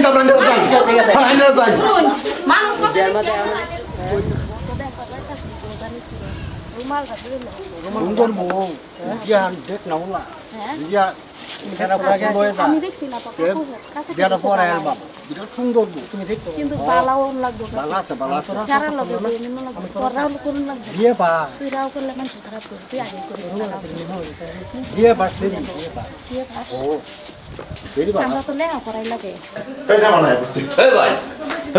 দিতাম না আইনা যাই মানুষ সুন্দর বউ জ্ঞান দেখ না ওলা ইয়া সেটা পছন্দ হয়ে যায় আমি দেখছি না বিয়াটা পরে বাবা বিরাট সুন্দর বউ তুমি দেখো কিন্তু বালাও লাগবে ভালো আছে যারা লাগবে এমন লাগবে তোরাও কোন লাগবে বিয়ে বা তুইরাও করলে মানুষ খারাপ করবে তুই আগে করিস না বিয়ে বা সেরি বিয়ে পাস ও সেরি বা আমরা তো লেখা করাই লাগে এই না মানে বুঝছি এই ভাই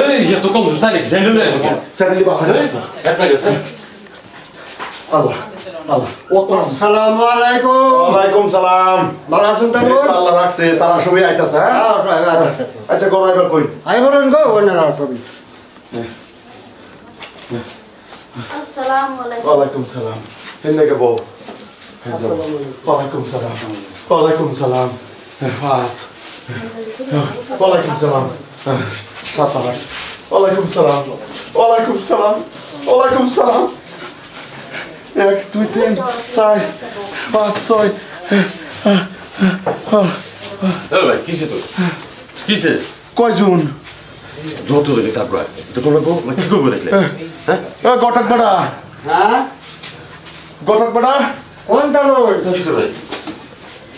এই যে তো কম জুতা নাকি স্যান্ডেল নিয়ে এসেছে স্যান্ডেল বাবা এক মিনিট স্যার আল্লাহ আল্লাহ আসসালামু আলাইকুম ওয়ালাইকুম সালাম ভালো আছেন তো আল্লাহ রাখছে তারা সবাই আইতাছে হ্যাঁ আচ্ছা করো এবার কই আই বলেন গো ওনারা সবই আসসালামু আলাইকুম ওয়ালাইকুম সালাম হিন্দে কে বউ ওয়ালাইকুম সালাম ওয়ালাইকুম সালাম ফাস ওয়ালাইকুম সালাম সাতারা ওয়ালাইকুম সালাম ওয়ালাইকুম সালাম ওয়ালাইকুম সালাম 1 2 3 4 5 6 এই ভাই কিসে তো কিসে কয়জন যত দিলে তারপর তো কোন গো না কি করব দেখলে হ্যাঁ গটক বড়া হ্যাঁ গটক বড়া কোন তালো কিসে ভাই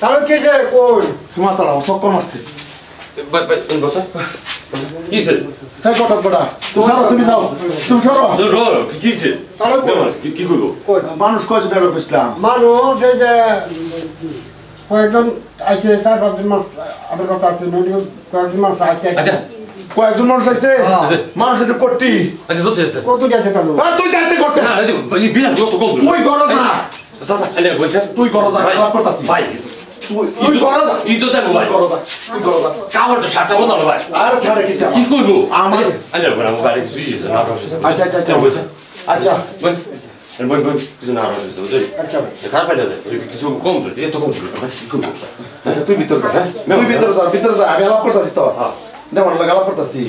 তালো কিসে কোন মাতারা চক্কর মারছে ভাই ভাই ইন বসা কিসে হ্যাঁ গটক বড়া তুমি যাও তুমি সরো রো কিসে তালো কি করব মানুষ কয়জন এবার বুঝলাম মানুষ এই যে কয়েকজন আইসে 4-5 মাস আবার কথা আছে নদী কয়েকজন মাস আইসে আচ্ছা কয়েকজন মানুষ আছে মানুষ একটু করতি আচ্ছা যত আছে কত গেছে তালো তুই জানতে করতে না এই বিনা যত কম তুই করো না সাসা এনে বলছেন তুই করো না খারাপ করতাছিস ভাই তুই করো না ই তো দেখো ভাই করো না তুই করো না কাহরটা সাতটা বদল ভাই আর ছাড়ে কিছু কি করব আমার আরে বড় আমার বাড়ি কিছু ইয়ে না রসে আচ্ছা আচ্ছা আচ্ছা আচ্ছা বল বল বল কিছু না রসে বুঝলি আচ্ছা খারাপ পাইলে কিছু কম যদি এত কম ভাই কি করব আচ্ছা তুই ভিতর যা তুই ভিতর যা আমি আলাপ করতেছি তো না মনে লাগে আলাপ করতেছি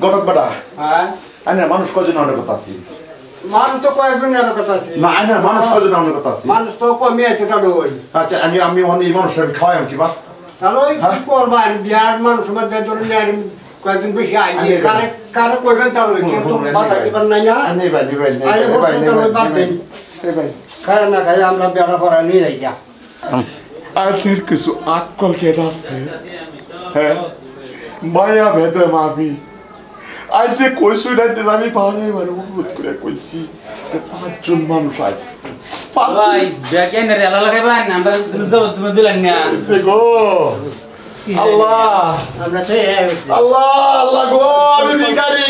গটক বড়া হ্যাঁ আইনা মানুষ কয়জন অনেক কথা আছে মানুষ তো কয়েকজন এর কথা আছে না আইনা মানুষ কয়জন অনেক কথা আছে মানুষ তো কমে আছে তালো আচ্ছা আমি অনেক মানুষের খাওয়াই কি বা তালো কি করবা বিয়ার মানুষ মধ্যে ধরুন কয়েকদিন বেশি আইনি কারে কারে কইবেন তালো কিন্তু বাতা দিবেন নাই না নেই ভাই নেই ভাই নেই আই ভাই বলছি তালো বাতেন নেই ভাই খায় না খায় আমরা বেড়া পড়া নিয়ে যাই যা আজকের কিছু আক্কল কেট আছে হ্যাঁ মায়া ভেদে মাবি আজকে কইসু না আমি পাহাড়ে এবার অনুরোধ করে কইছি যে 5 জন মানুষ আজ ভাই ব্যাকেন রেলা লাগাইবান আমরা তুমি দিলেন না গো আল্লাহ আমরা তো আল্লাহ আল্লাহ গো আমি ভিখারি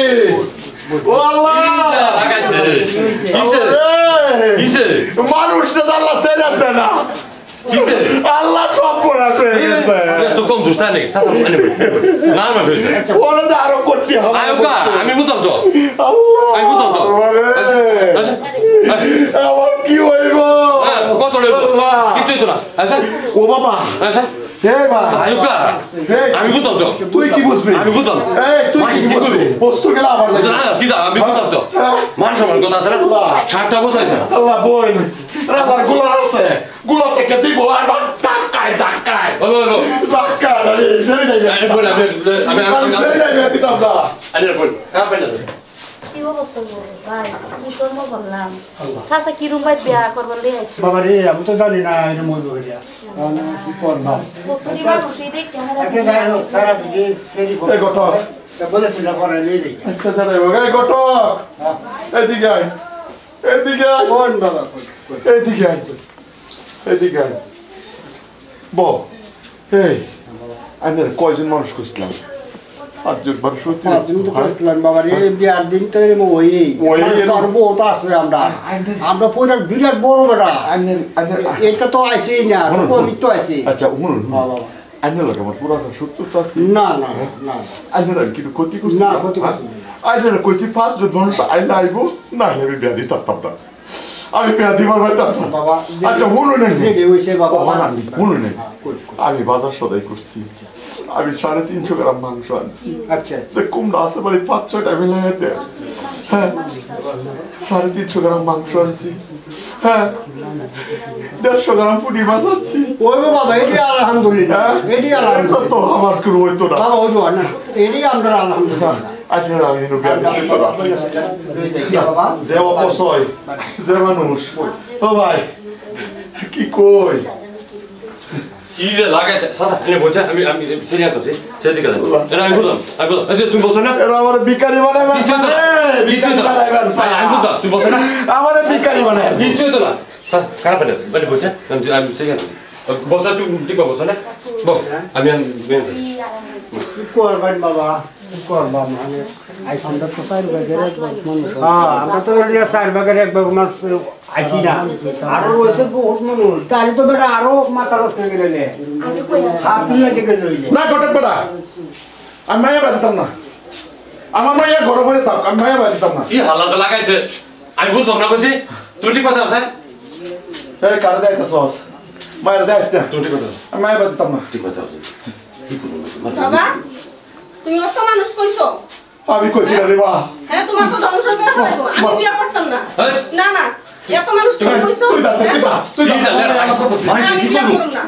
ও আল্লাহ লাগাইছে কিসে মানুষটা আল্লাহ ছেড়ে দেয় না কিসে আল্লাহ সব বড় হয়ে গেছে তো কম জুতা নেই সাসা আনে না না হইছে ওরা তো আরো করতে হবে আয়োকা আমি বুঝলাম তো আল্লাহ আমি বুঝলাম তো আচ্ছা আচ্ছা আমার কি হইব কত লইব কিছুই তো না আচ্ছা ও বাবা আচ্ছা হে বা আয়োকা আমি বুঝলাম তো তুই কি বুঝবি আমি বুঝলাম এই তুই কি বুঝবি বস্তু গেলা আবার দেখ না কি দা আমি বুঝলাম তো মানুষ আমার কথা আছে না সাতটা বসাইছে আল্লাহ বোন রাজার গুলা আছে গুলা থেকে দিব আর ডাকায় ও ডাকায় আরে সেই নাই আরে বল আমি সেই নাই দিতাম না আরে বল কাপ পাইলা কি অবস্থা বলো ভাই কি করব বললাম সাসা কি রুম বাইত বিয়া করবার লই আইছি বাবা রে আমি তো জানি না এর মইব করিয়া কি করবা কতটি মানুষ দেখতে আচ্ছা আমরা যাই হোক সারা দিন সেরি এই গটক বলে তুই না করে নিয়ে যাই আচ্ছা জানাই এই গটক এদিকে আয় এদিকে আয় কোন বাবা এদিকে আয় এদিকে আয় বল এই আনের কয়জন মানুষ কইছিলাম 5 জন মানুষ হইতে তুমি তো কইছিলেন বাবা রে বিয়ার দিন তো এরম ওই তোর বউ তো আছে আমরা পুরো বিরাট বড় বেটা আনের এটা তো আইছি না কবি তো আইছি আচ্ছা শুনুন বাবা আনের লাগে আমার পুরানো সত্যতা আছে না না না আনের আর কিছু ক্ষতি করছি না, ক্ষতি করছি না। আনের কইছি 5 জন মানুষ আইনা আইবো না আমি বিয়া দিতাম না আমি বিয়া দিবার পাইতাম না বাবা আচ্ছা শুনুন যে হইছে বাবা শুনুন আমি বাজার সদাই করছি আমি 350 গ্রাম মাংস আনছি আচ্ছা কুমড়া আছে মানে 5-6টা মিলাইতে হ্যাঁ 350 গ্রাম মাংস আনছি হ্যাঁ 150 গ্রাম পুরি বাজাচ্ছি ওই বাবা এডি আলহামদুলিল্লাহ এডি আলহামদুলিল্লাহ তো আমার কোনো হইতো না বাবা ওই না এডি আমরা আলহামদুলিল্লাহ আজকে আমি এনে বিয়া দিতে বাবা যে অপচয় যে মানুষ ও ভাই কি কই কি যে লাগাইছে সাসা এনে বলছে আমি সিরিয়াস আছি সেদিকে যাই এটা আমি বললাম এই যে তুমি বলছো না এরা আমার ভিখারি বানাইবেন ভিখারি বানাইবেন আমি বললাম তুমি বলছো না আমার ভিখারি বানাইবেন কিচ্ছু তো না সাসা খারাপ না মানে বলছে আমি সিরিয়াস বলছো তুমি ঠিক বলছো না বল আমি করবেন বাবা করবা মানে আই সন্ধ্যা তো 4 ভাগের এক ভাগ মানুষ আমরা তো এরিয়া 4 ভাগের এক ভাগ মানুষ আইছি না আরো রয়েছে বহুত মানুষ তাই তো বেটা আরো মাথা নষ্ট হয়ে গেলে আপনি লাগে লইলে না গটক বেটা আমি মায়া বাদিতাম না আমার মায়া ঘরে বসে থাক আমি মায়া বাদিতাম না কি হালাত লাগাইছে আমি বুঝলাম না কইছি তুমি ঠিক কথা আছে এই কারে দেয়তা সস মায়ের দেয়স না তুমি ঠিক কথা আমি মায়া বাদিতাম না ঠিক কথা আছে কি করব বাবা তুমি অত মানুষ কইছো আমি কইছি রে বা হ্যাঁ তোমার তো ধ্বংস করে ফেলাইবো আমি বিয়া করতাম না এই! না না এত মানুষ তুমি কইছো তুই যা তুই যা আমি বিয়া করব না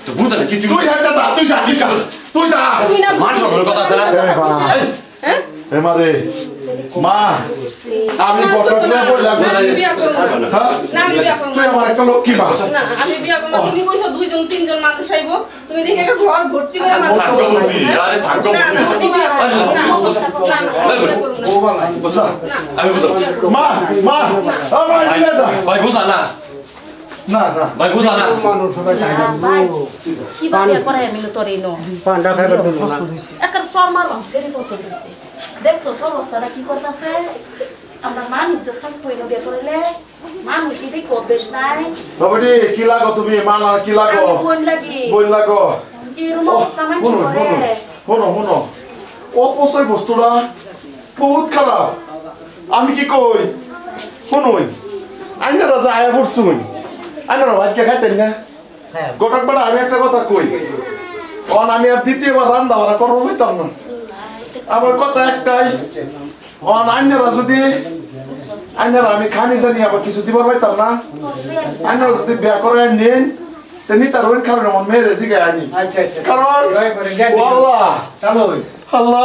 তো বুঝছ না কিছু তুই যা তুই যা তুই যা তুমি না মান সম্মানের কথা আছে না হ্যাঁ এ মারে মা আমি গটক না বললাম আমি বিয়া করব না হ্যাঁ না আমি বিয়া করব তুই আমার একটা লক্ষ্মী মা না আমি বিয়া করব না তুমি কইছো দুইজন তিনজন মানুষ আইবো তুমি দেখে একটা ঘর ভর্তি করে মানুষ থাকো বুদ্ধি আরে থাকো না না আমি বিয়া করব না বুঝা আমি বুঝলাম মা মা আমার দিলে দা ভাই বুঝা না না না ভাই বুঝা না মানুষ সবাই চাই না কিবা বিয়া করে আমি তোরে নো পান্ডা খাইবার দিল না একটা শর্মার অংশেরই পছন্দ হয়েছে দেখছো অবস্থাটা কি করতেছে আমরা মানুষ যখন পয়লা বিয়ে করলে মানুষ যদি কবেশ নাই বাবাডি কি লাগো তুমি মালা কি লাগো কোন লাগি বই লাগো এরকম অবস্থা মানুষ করে শোনো অপচয় বস্তুটা বহুত খারাপ আমি কি কই শুনুন আইনারা যা আয়া পড়ছুন আইনারা ভাতকে খাইতেন না গোটক বেড়া আমি একটা কথা কই অন আমি আর দ্বিতীয়বার রান্না বাড়া করবো হইতাম না আমার কথা একটাই অন আইনারা যদি আইনারা আমি খানি জানি আবার কিছু দিবার পাইতাম না আইনারা যদি বিয়া করে নেন তেনি তার ওই কারণে আমার মেয়েরে জিগায় আনি আচ্ছা আচ্ছা কারণ আল্লাহ চলো আল্লাহ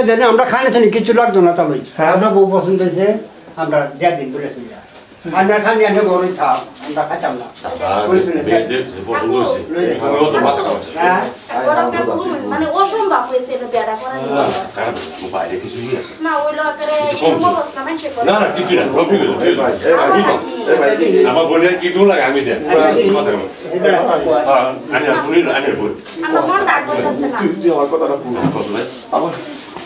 দেন আমরা খানে খানি কিছু লাগতো না তাহলে হ্যাঁ। আমরা বউ পছন্দ হয়েছে আমরা দেড় দিন বলেছি আমরা খানি আমরা ঘরে থাক আমরা খাইতাম না হ্যাঁ মানে অসম্ভব হয়েছে বেড়া করা বাইরে কিছু আছে না ওই লোকের এরকম অবস্থা মানুষ করে না না কিছু না সব ঠিক আছে আমার বোনের কি দূর লাগে আমি দেন আনিয়া বল আমরা মন ডাক করতেছে না তুই আমার কথাটা পুরো আমার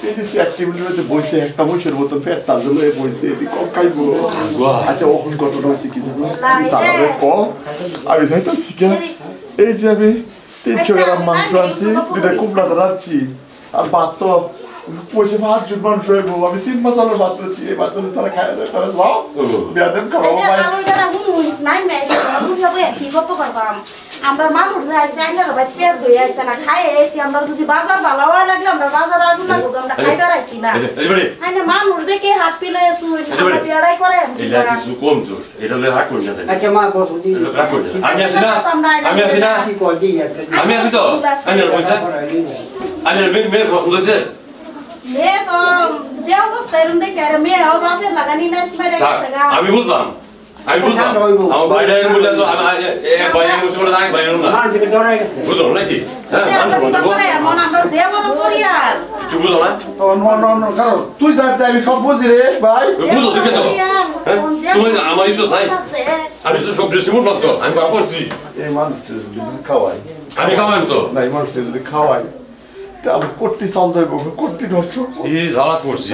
এই যে অ্যাক্টিভিটিতে বইছে একটা বইছের মতন ফের তার জন্য বইছে এটি কম খাইবো আচ্ছা ওখান ঘটনা হয়েছে কি জানো তারপরে আমি যাইতে শিখে এই যে আমি 300 গ্রাম মাংস আনছি দুটা কুমড়া রাখছি আর ভাত তো পয়সা 5 জন মানুষ হইব আমি 3 মাস হলো ভাত রাখছি এই ভাত তারা খায় না তারা যাও বেয়াদেম খাবো ভাই নাই নাই বুঝাবো কি গপ্প করবাম আমরা মানুষ যাইছে আইনার ভাই পেট ধুই আইছে না খাই আইছি আমরা যদি বাজার ভালো হওয়া লাগলে আমরা বাজার আসবো না আমরা খাইবার আইছি না আইনা মানুষ দেখে হাত পিলে শুই আমরা পেড়াই করে এটা কিছু কম জোর এটা হলে হাট করে না আচ্ছা মা বসুদি আমি আসি না কি কই দিই আচ্ছা আমি আসি তো আনিয়া বলছে আনিয়া মেয়ের পছন্দ হয়েছে মে তো যে অবস্থা এরকম দেখে আর মেয়ে ও বাপের লাগানি না স্মাইলে গেছে গা আমি বুঝলাম আমার বাইরে বললে তো এক বাইরে বসে বলে আমি বাইরে না মান থেকে ধরে গেছে বুঝলো নাকি হ্যাঁ মানুষ বলতে মন আমরা যে বড় করিয়ার কিছু বুঝলো না no, কারণ তুই যাতে আমি সব বুঝি রে ভাই বুঝলো ঠিক তো তুমি আমারই তো ভাই আমি তো সব ড্রেসিং করব তো আমি বাপ করছি এই মানুষটা যদি খাওয়াই আমি খাওয়াই তো না এই মানুষটা যদি খাওয়াই তা আমি কোটি চাল যাইব কোটি ঢসব এই জ্বালা করছি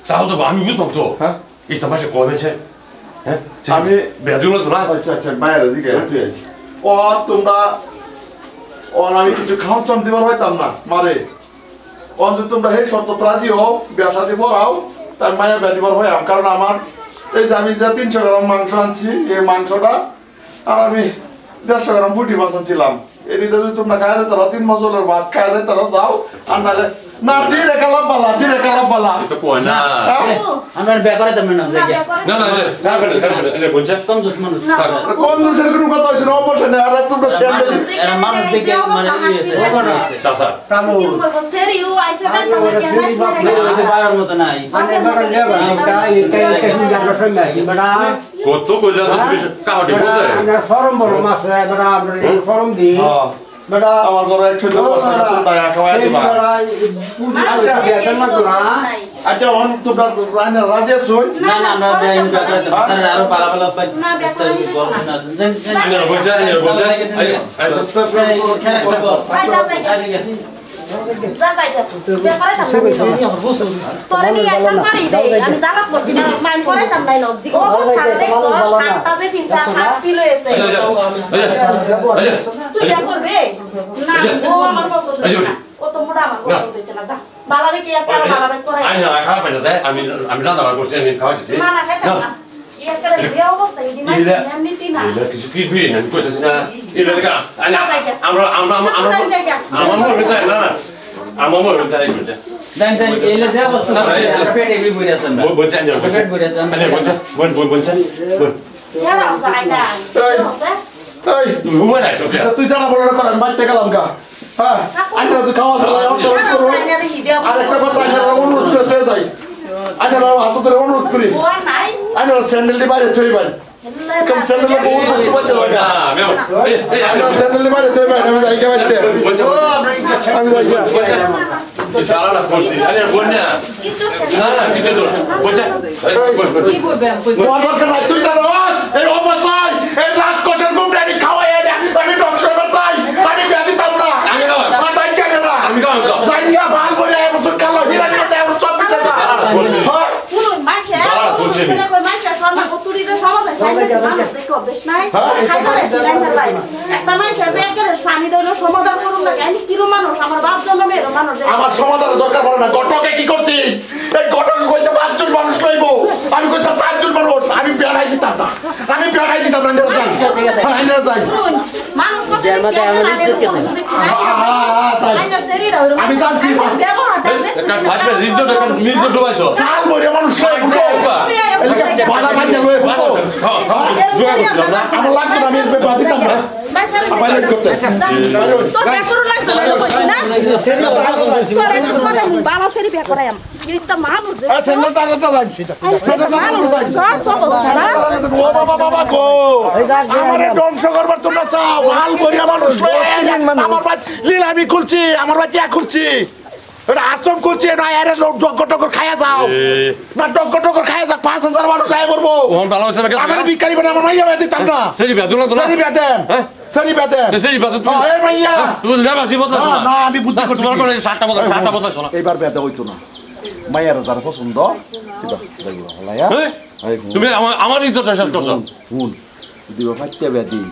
চাল তো আমি বুঝলাম তো হ্যাঁ এই তোমাকে কমেছে হ্যাঁ আমি বেদুল তো না আচ্ছা মায়ের দিকে ও তোমরা আমি কিছু খাওয়ান চান দিবার হইতাম না মারে অন্তত তোমরা হে শর্ত রাজি হও বিয়া শাদি পড়াও তার মায়ের বিয়া দিবার হয় কারণ আমার এই যে আমি যে 300 গ্রাম মাংস আনছি এই মাংসটা আর আমি 150 গ্রাম পুঁটি মাছ আনছিলাম এটি যদি তোমরা খাই যেতে 3 মশলার ভাত খাই যেতে দাও আর নাহলে না দিলে কালাম বালা তো কই না আমরা বেকারে তেমন না যাই না এনে বলছে কম দুশ্মন কোন দুসের কোনো কথা হইছে না অবশ্যই না আর তোমরা ছেড়ে এরা মানুষ দেখে মানে চাচা কামু সেরিও আইছে না বাইরের মতো নাই মানে বড় লেবা এটা জায়গা নাই বড় কত কইলা তো তুমি কাহটি বলতে আমরা শরম বড় মাছ বড় আমরা শরম দি বড় আমার ঘরে 110 টাকা খাওয়াই দিবা আচ্ছা অন তোমরা রান্না রাজি আছো না আমরা যাই বেকারে আরো পালা পাই না বেকারে এনে বলছে যা যাই বেকারে তোরে নি একটা সারি দে আমি জানাত করছি না মাইন করাইতাম নাই লগ জি অবস্থা দেখছো শাকটা যে 5 কিলো এসে তুই যা করবে না ও আমার পছন্দ না ও তো মোটা আমার পছন্দ হইছে না যা বালারে কি একটা বালারে করাই না খারাপ না তাই আমি রান্না করছি আমি খাওয়া দিছি না খাইতাম না এর করে যে অবস্থা এই মাইন এমনিতেই না এলা কিছু কি তুই না কইতাছিস না এলা দেখা আমরা আমার মনে চাই না আমার মনে চাই কইতে দেন এলে যা বস্তু পেট এগি বইরা আছেন বলছে না পেট বইরা আছেন বলছে সেরা যায় না এই তুমি ঘুমাই না সোফিয়া তুই জানা বলার করেন বাইতে গেলাম গা হ্যাঁ আইনা তো খাওয়া দাওয়া করো আর একটা কথা আইনা অনুরোধ করতে যাই আইনা হাত ধরে অনুরোধ করি আইনা স্যান্ডেল দি বাইরে থই ভাই কম স্যান্ডেল ও বস্তু বাইতে লাগা আইনা স্যান্ডেল দি বাইরে থই ভাই আমি যাই কে বাইতে আমি যাই এই সারাটা করছি আরে বল না না কিছু তো বলছে কি করবে তুই জানোস এই অবশ্যই এই লাখ কোষের গুমরা আমি খাওয়াই না আমি ধ্বংস করতাই আমি ব্যাধি তাম না আমি খাওয়া মাথায় কেন না আমি খাওয়া জাঙ্গা ভাল বলে এবছর কালো হিরানি করতে এবছর সব পিঠা দা শুনুন মাইছে মানে কই মাইছে শর্মা কতুরি দে সমাজ আছে দেখো বেশ নাই খাই করে দিলাই না ভাই একটা মাইছে যে একের স্বামী দইলো সমাধান করুন না আমি কিরো মানুষ আমার বাপ জন্মে এর মানুষ আমার সমাধানের দরকার পড়ে না গটকে কি করতি এই গটকে কইতে 5 জন মানুষ লইবো আমি কইতে 4 জন মানুষ আমি পেড়াই দিতাম না না যাই মানুষ কত দিছে আমি জানছি আজকে রিজট একটা মির্জট ডুবাইছো কাল বইরে মানুষ লইবো বাধা ভাঙতে লইবো জোগা করছিলাম না আমার লাগবে না আমি বাধা দিতাম না পাইলট করতে তো বেকরু লাগতো না কইছি না তোরে তো সোনা নি বালা ফেরি বে করায়াম এইটা মানুষ আচ্ছা না দাদা তো লাগছি ও বাবা গো আমারে ধ্বংস করবার তোমরা চাও ভাল বইরে মানুষ আমার ভাই লীলামি খুলছি আমার ভাই টিয়া খুলছি এটা আশ্রম করছি না এর ডক্কর খায়া যাও না ডক্কর খায়া যাও 5000 মানুষ আয় করবো ওহন ভালো হইছে না আমার বিকারি বানা আমার মাইয়া বেতে তাম না সেরি বেদুন না সেরি বেতেন সেরি বেতেন সেরি বেদুন এই মাইয়া তুই লেবা জীবত না না আমি বুদ্ধি করছি তোমার কোন 60টা বদল শোনা এইবার বেতে হইতো না মাইয়ার যারা পছন্দ কিবা লাগিবা হলায়া তুমি আমার ইজ্জত শেষ করছো হুন যদি ফাইতে বেদি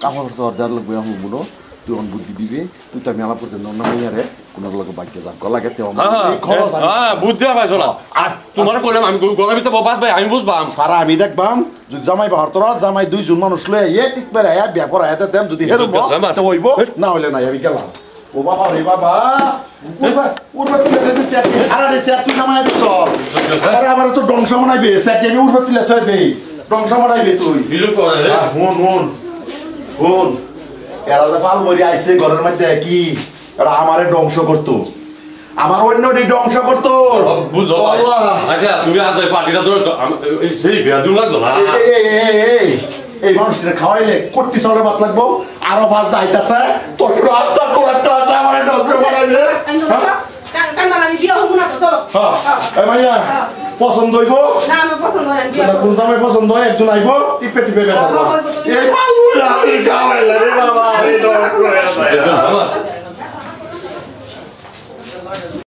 কাপড় তো অর্ডার লাগবে আমি বলো তুই অন বুদ্ধি দিবি তুই তো মেলা করতে না মাইয়ারে কোন লোক বাক্য যা গলা গেতে বুদ্ধি পাইছো না আর তোমার কইলাম আমি গলা ভিতরে বাদ ভাই আমি বুঝবাম সারা আমি দেখবাম যদি জামাই বাহার তোরা জামাই 2 জন মানুষ লয়ে এ টিকবে আয়া বিয়া করা এতে দেম যদি হেরো তো হইব না হইলে না আমি গেলাম ও বাবা রে বাবা উড়বা তুলে দেছে সেট সারা দে সেট তুই জামাই দিছ আরে আমার তো ধ্বংস বানাইবে সেট আমি উড়বা তুলে থই দেই ধ্বংস বানাইবে তুই বিলু করে হুন এরা যে পাল মরি আইছে ঘরের মধ্যে কি এরা আমারে ধ্বংস করতো আমার অন্যটি ধ্বংস করতো বুঝো আচ্ছা তুমি আজ ওই পার্টিটা ধরছো সেই বেদুন লাগতো না এই মানুষটা খাওয়াইলে কোটি চাউলে ভাত লাগবো আরো ভাত দাইতাছে তোর কোনো আত্মা কোরাতে আছে আমার ধ্বংস বানাইবে আমি বিয়ে হবো না তো চলো এই ভাইয়া পছন্দ হইব না আমার পছন্দ হয় বিয়ে কোন দামে পছন্দ হয় একজন আইব টিপে টিপে বেতাবো এই পালুলা আমি খাওয়াইলে রে বাবা এই ধ্বংস হয়ে যায়